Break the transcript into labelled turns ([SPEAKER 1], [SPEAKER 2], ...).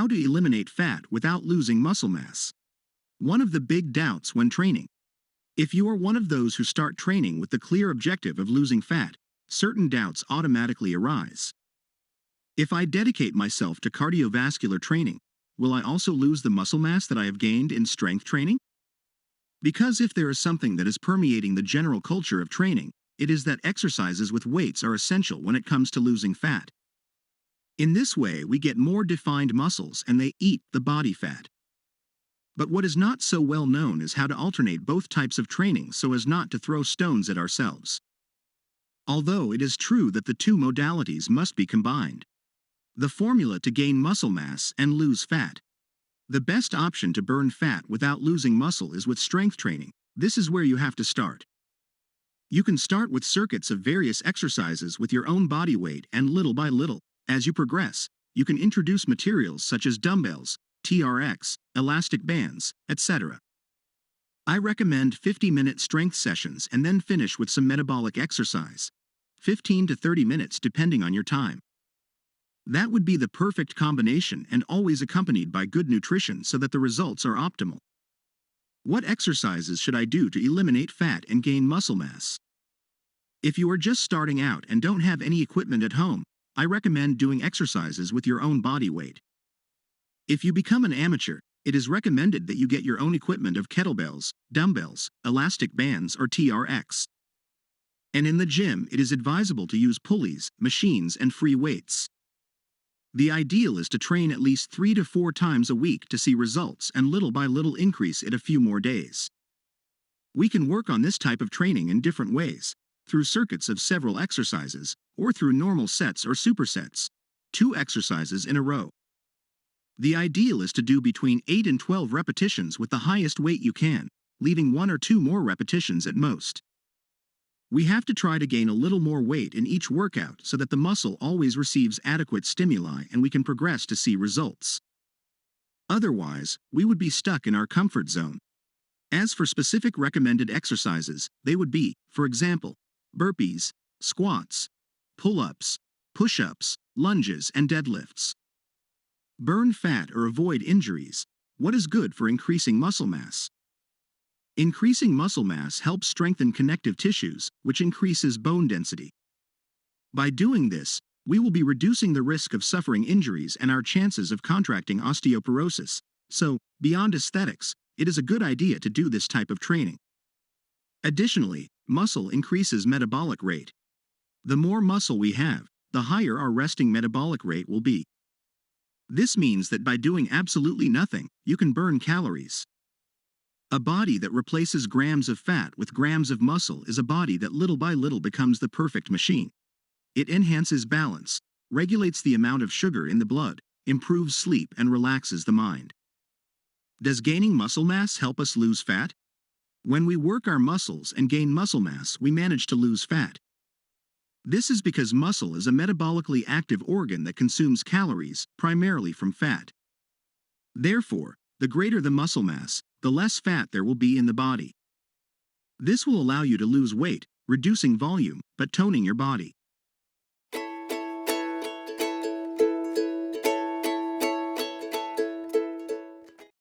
[SPEAKER 1] How to eliminate fat without losing muscle mass. One of the big doubts when training. If you are one of those who start training with the clear objective of losing fat, certain doubts automatically arise. If I dedicate myself to cardiovascular training, will I also lose the muscle mass that I have gained in strength training? Because if there is something that is permeating the general culture of training, it is that exercises with weights are essential when it comes to losing fat. In this way, we get more defined muscles and they eat the body fat. But what is not so well known is how to alternate both types of training so as not to throw stones at ourselves. Although it is true that the two modalities must be combined. The formula to gain muscle mass and lose fat. The best option to burn fat without losing muscle is with strength training. This is where you have to start. You can start with circuits of various exercises with your own body weight, and little by little, as you progress, you can introduce materials such as dumbbells, TRX, elastic bands, etc. I recommend 50-minute strength sessions and then finish with some metabolic exercise. 15 to 30 minutes depending on your time. That would be the perfect combination and always accompanied by good nutrition so that the results are optimal. What exercises should I do to eliminate fat and gain muscle mass? If you are just starting out and don't have any equipment at home, I recommend doing exercises with your own body weight. If you become an amateur, it is recommended that you get your own equipment of kettlebells, dumbbells, elastic bands, or TRX. And in the gym, it is advisable to use pulleys, machines, and free weights. The ideal is to train at least 3 to 4 times a week to see results and little by little increase it a few more days. We can work on this type of training in different ways, through circuits of several exercises, or through normal sets or supersets, 2 exercises in a row. The ideal is to do between 8 and 12 repetitions with the highest weight you can, leaving 1 or 2 more repetitions at most. We have to try to gain a little more weight in each workout so that the muscle always receives adequate stimuli and we can progress to see results. Otherwise, we would be stuck in our comfort zone. As for specific recommended exercises, they would be, for example, burpees, squats, pull-ups, push-ups, lunges, and deadlifts. Burn fat or avoid injuries. What is good for increasing muscle mass? Increasing muscle mass helps strengthen connective tissues, which increases bone density. By doing this, we will be reducing the risk of suffering injuries and our chances of contracting osteoporosis. So, beyond aesthetics, it is a good idea to do this type of training. Additionally, muscle increases metabolic rate. The more muscle we have, the higher our resting metabolic rate will be. This means that by doing absolutely nothing, you can burn calories. A body that replaces grams of fat with grams of muscle is a body that little by little becomes the perfect machine. It enhances balance, regulates the amount of sugar in the blood, improves sleep, and relaxes the mind. Does gaining muscle mass help us lose fat? When we work our muscles and gain muscle mass, we manage to lose fat. This is because muscle is a metabolically active organ that consumes calories, primarily from fat. Therefore, the greater the muscle mass, the less fat there will be in the body. This will allow you to lose weight, reducing volume, but toning your body.